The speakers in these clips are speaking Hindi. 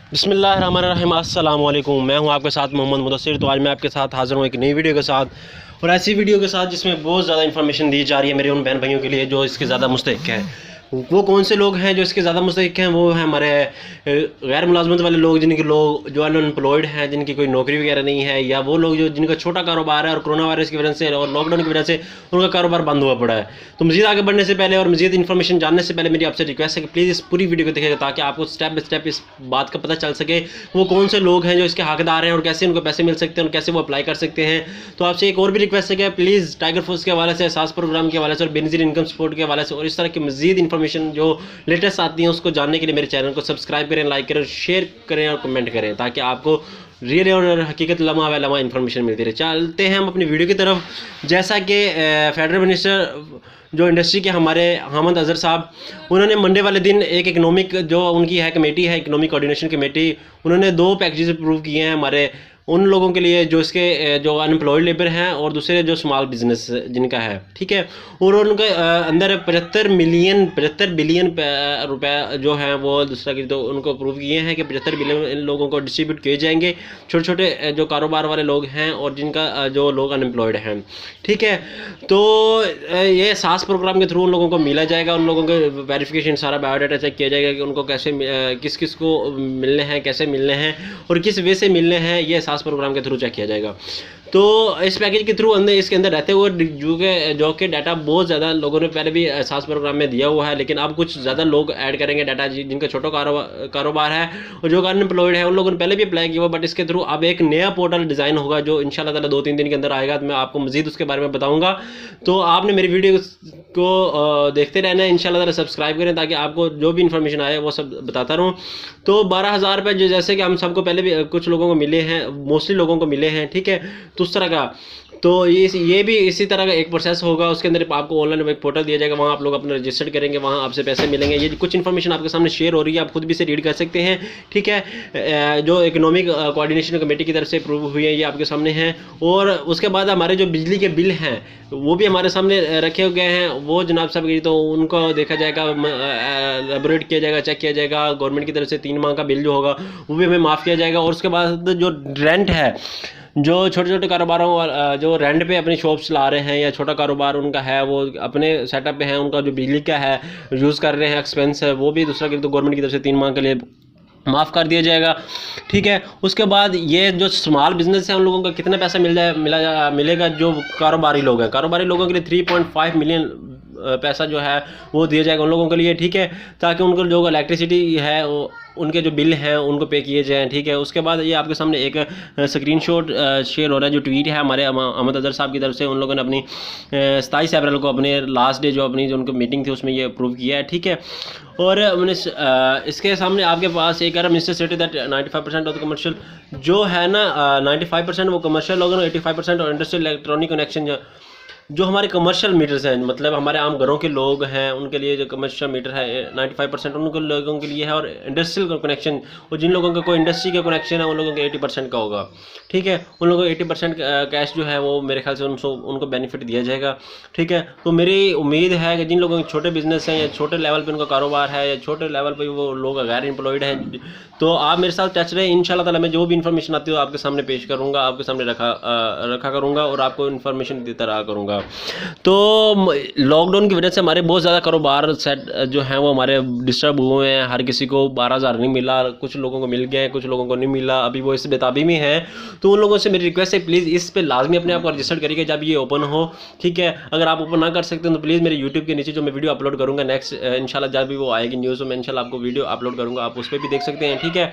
बिस्मिल्लाहिर्रहमानिर्रहीम, अस्सलाम वालेकुम। मैं हूं आपके साथ मोहम्मद मुदस्सिर। तो आज मैं आपके साथ हाज़िर हूं एक नई वीडियो के साथ, और ऐसी वीडियो के साथ जिसमें बहुत ज़्यादा इन्फॉर्मेशन दी जा रही है मेरे उन बहन भाइयों के लिए जो इसके ज़्यादा मुस्तहिक़ हैं। वो कौन से लोग हैं जो इसके ज़्यादा मुस्तहिक़ हैं? वो हैं हमारे गैर मुलाजमत वाले लोग, जिनके लोग जो अनएम्प्लॉयड हैं, जिनकी कोई नौकरी वगैरह नहीं है, या वो लोग जो जिनका छोटा कारोबार है और कोरोना वायरस की वजह से और लॉकडाउन की वजह से उनका कारोबार बंद हुआ पड़ा है। तो मज़ीद आगे बढ़ने से पहले और मज़ीद इन्फॉर्मेशन जानने से पहले मेरी आपसे रिक्वेस्ट है कि प्लीज़ इस पूरी वीडियो को देखिएगा, ताकि आपको स्टेप बाय स्टेप इस बात का पता चल सके वो कौन से लोग हैं जो इसके हकदार हैं और कैसे उनको पैसे मिल सकते हैं और कैसे वो अप्लाई कर सकते हैं। तो आपसे एक और भी रिक्वेस्ट है कि प्लीज़ टाइगर फोर्स के हवाले से, एहसास प्रोग्राम के हवाले से और बेनज़ीर इनकम सपोर्ट के हवाले से और इस तरह की मज़ीद इन्फॉर्मेशन जो लेटेस्ट आती हैं उसको जानने के लिए मेरे चैनल को सब्सक्राइब करें, लाइक करें, शेयर करें और कमेंट करें, ताकि आपको रियल और हकीकत लम्हा व लम्हा इन्फॉर्मेशन मिलती रहे। चलते हैं हम अपनी वीडियो की तरफ। जैसा कि फेडरल मिनिस्टर जो इंडस्ट्री के हमारे हामिद अजहर साहब, उन्होंने मंडे वाले दिन एक इकनॉमिक जो उनकी है कमेटी है, इकनॉमिक कोऑर्डिनेशन कमेटी, उन्होंने 2 पैकेजेस अप्रूव किए हैं हमारे उन लोगों के लिए जो इसके जो अनएम्प्लॉयड लेबर हैं और दूसरे जो स्मॉल बिजनेस जिनका है, ठीक है। और उनके अंदर 75 बिलियन रुपए जो हैं वो दूसरा की तो उनको अप्रूव किए हैं कि 75 बिलियन इन लोगों को डिस्ट्रीब्यूट किए जाएंगे, छोटे छोटे जो कारोबार वाले लोग हैं और जिनका जो लोग अनएम्प्लॉयड हैं, ठीक है। तो ये एहसास प्रोग्राम के थ्रू उन लोगों को मिला जाएगा, उन लोगों के वेरिफिकेशन सारा बायोडाटा चेक किया जाएगा कि उनको कैसे किस किस को मिलने हैं, कैसे मिलने हैं और किस वे से मिलने हैं, ये एहसास प्रोग्राम के थ्रू चेक किया जाएगा। तो इस पैकेज के थ्रू इसके अंदर रहते हुए जो के डाटा बहुत ज़्यादा लोगों ने पहले भी एहसास प्रोग्राम में दिया हुआ है, लेकिन अब कुछ ज़्यादा लोग ऐड करेंगे डाटा जिनका छोटा कारोबार है और जो अनएम्प्लॉयड है, उन लोगों ने पहले भी अप्लाई किया हुआ। बट इसके थ्रू अब एक नया पोर्टल डिज़ाइन होगा जो इंशाल्लाह ताला 2-3 दिन के अंदर आएगा। तो मैं आपको मज़ीद उसके बारे में बताऊँगा। तो आपने मेरी वीडियो को देखते रहना है, इंशाल्लाह ताला सब्सक्राइब करें ताकि आपको जो भी इन्फॉर्मेशन आए वो सब बताता रहूँ। तो 12,000 रुपये जैसे कि हम सबको पहले भी कुछ लोगों को मिले हैं, मोस्टली लोगों को मिले हैं, ठीक है। तो उस तरह का तो ये भी इसी तरह का एक प्रोसेस होगा। उसके अंदर आपको ऑनलाइन एक पोर्टल दिया जाएगा, वहाँ आप लोग अपना रजिस्टर करेंगे, वहाँ आपसे पैसे मिलेंगे। ये कुछ इन्फॉर्मेशन आपके सामने शेयर हो रही है, आप खुद भी से रीड कर सकते हैं, ठीक है। जो इकोनॉमिक कोऑर्डिनेशन कमेटी की तरफ से अप्रूव हुई है ये आपके सामने हैं। और उसके बाद हमारे जो बिजली के बिल हैं वो भी हमारे सामने रखे गए हैं, वो जनाब साहब की तो उनको देखा जाएगा, एलेबोरेट किया जाएगा, चेक किया जाएगा। गवर्नमेंट की तरफ से 3 माह का बिल जो होगा वो भी हमें माफ़ किया जाएगा। और उसके बाद जो रेंट है, जो छोटे छोटे कारोबारों जो रेंट पे अपनी शॉप्स ला रहे हैं या छोटा कारोबार उनका है, वो अपने सेटअप पे है, उनका जो बिजली का है यूज़ कर रहे हैं एक्सपेंस है, वो भी दूसरा तो गवर्नमेंट की तरफ से 3 माह के लिए माफ़ कर दिया जाएगा, ठीक है। उसके बाद ये जो स्मॉल बिजनेस है उन लोगों को कितना पैसा मिलेगा? जो कारोबारी लोग हैं, कारोबारी लोगों के लिए 3.5 मिलियन पैसा जो है वो दिया जाएगा उन लोगों के लिए, ठीक है, ताकि उनको जो इलेक्ट्रिसिटी है उनके जो बिल हैं उनको पे किए जाएँ, ठीक है। उसके बाद ये आपके सामने एक स्क्रीनशॉट शेयर हो रहा है जो ट्वीट है हमारे हामिद अजहर साहब की तरफ से। उन लोगों ने अपनी 27 अप्रैल को अपने लास्ट डे जो अपनी जो उनकी मीटिंग थी उसमें ये अप्रूव किया है, ठीक है। और इसके सामने आपके पास एक minister stated that 95% of the commercial जो है ना 95% वो कमर्शियल लोगों ने 85% और इंडस्ट्रियल इलेक्ट्रॉनिक कनेक्शन जो हमारे कमर्शियल मीटर्स हैं, मतलब हमारे आम घरों के लोग हैं उनके लिए जो कमर्शियल मीटर है 95% उन लोगों के लिए है। और इंडस्ट्रियल कनेक्शन और जिन लोगों का कोई इंडस्ट्री का कनेक्शन है उन लोगों के 80% का होगा, ठीक है। उन लोगों को 80% कैश जो है वो मेरे ख्याल से उनको बेनिफिट दिया जाएगा, ठीक है। तो मेरी उम्मीद है कि जिन लोगों के छोटे बिजनेस हैं या छोटे लेवल पर उनका कारोबार है या छोटे लेवल पर वो लोग गैर एम्प्लॉयड हैं, तो आप मेरे साथ टच रहे। इंशाल्लाह ताला मैं जो भी इन्फॉर्मेशन आती है आपके सामने पेश करूँगा, आपके सामने रखा करूँगा और आपको इन्फॉर्मेशन देता रहा करूँगा। तो लॉकडाउन की वजह से हमारे बहुत ज़्यादा कारोबार सेट जो हैं वो हमारे डिस्टर्ब हुए हैं। हर किसी को 12,000 नहीं मिला, कुछ लोगों को मिल गया है, कुछ लोगों को नहीं मिला, अभी वो इस बेताबी में है। तो उन लोगों से मेरी रिक्वेस्ट है प्लीज़ इस पे लाजमी अपने आप को रजिस्टर करिएगा जब ये ओपन हो, ठीक है। अगर आप ओपन ना कर सकते हैं तो प्लीज़ मेरे यूट्यूब के नीचे जो मैं वीडियो अपलोड करूँगा नेक्स्ट इंशाल्लाह जब भी वो आएगी न्यूज़ में इंशाल्लाह आपको वीडियो अपलोड करूँगा, आप उस पर भी देख सकते हैं, ठीक है।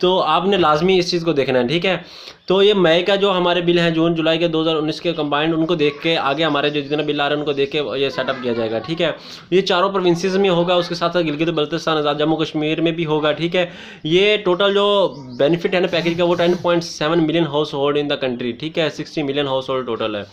तो आपने लाजमी इस चीज़ को देखना है, ठीक है। तो ये मई का जो हमारे बिल हैं जून जुलाई के 2019 के कंबाइंड, उनको देख के आगे हमारे जो जितने बिल आ रहे हैं उनको देख के ये सेटअप किया जाएगा, ठीक है। ये चारों प्रोविंसेस में होगा, उसके साथ साथ गिलगित बल्तिस्तान आज़ाद जम्मू कश्मीर में भी होगा, ठीक है। ये टोटल जो बेनिफिट है ना पैकेज का वो 10.7 million house hold in the country, ठीक है। 60 मिलियन हाउस होल्ड टोटल है।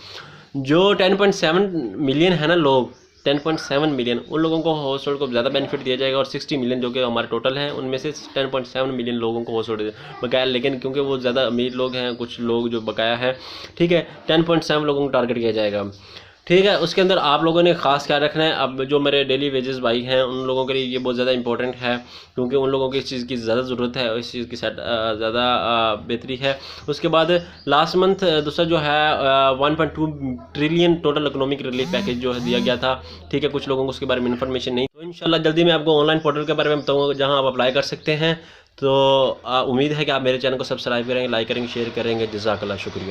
जो 10.7 मिलियन है ना लोग, 10.7 मिलियन उन लोगों को हाउस होल्ड को ज़्यादा बेनिफिट दिया जाएगा और 60 मिलियन जो कि हमारे टोटल हैं उनमें से 10.7 मिलियन लोगों को हाउस होल्ड बकाया, लेकिन क्योंकि वो ज़्यादा अमीर लोग हैं, कुछ लोग जो बकाया है, ठीक है, 10.7 लोगों को टारगेट किया जाएगा। ठीक है। उसके अंदर आप लोगों ने ख़ास ख्याल रखना है। अब जो मेरे डेली वेजेस भाई हैं उन लोगों के लिए ये बहुत ज़्यादा इंपॉर्टेंट है, क्योंकि उन लोगों को इस चीज़ की ज़्यादा ज़रूरत है और इस चीज़ की ज़्यादा बेहतरी है। उसके बाद लास्ट मंथ दूसरा जो है 1.2 trillion total economic relief package जो है दिया गया था। ठीक है, कुछ लोगों को उसके बारे में इन्फॉर्मेशन नहीं, तो इंशाल्लाह जल्दी मैं आपको ऑनलाइन पोर्टल के बारे में बताऊँगा जहाँ आप अप्लाई कर सकते हैं। तो उम्मीद है कि आप मेरे चैनल को सब्सक्राइब करेंगे, लाइक करेंगे, शेयर करेंगे। जज़ाकल्लाह, शुक्रिया।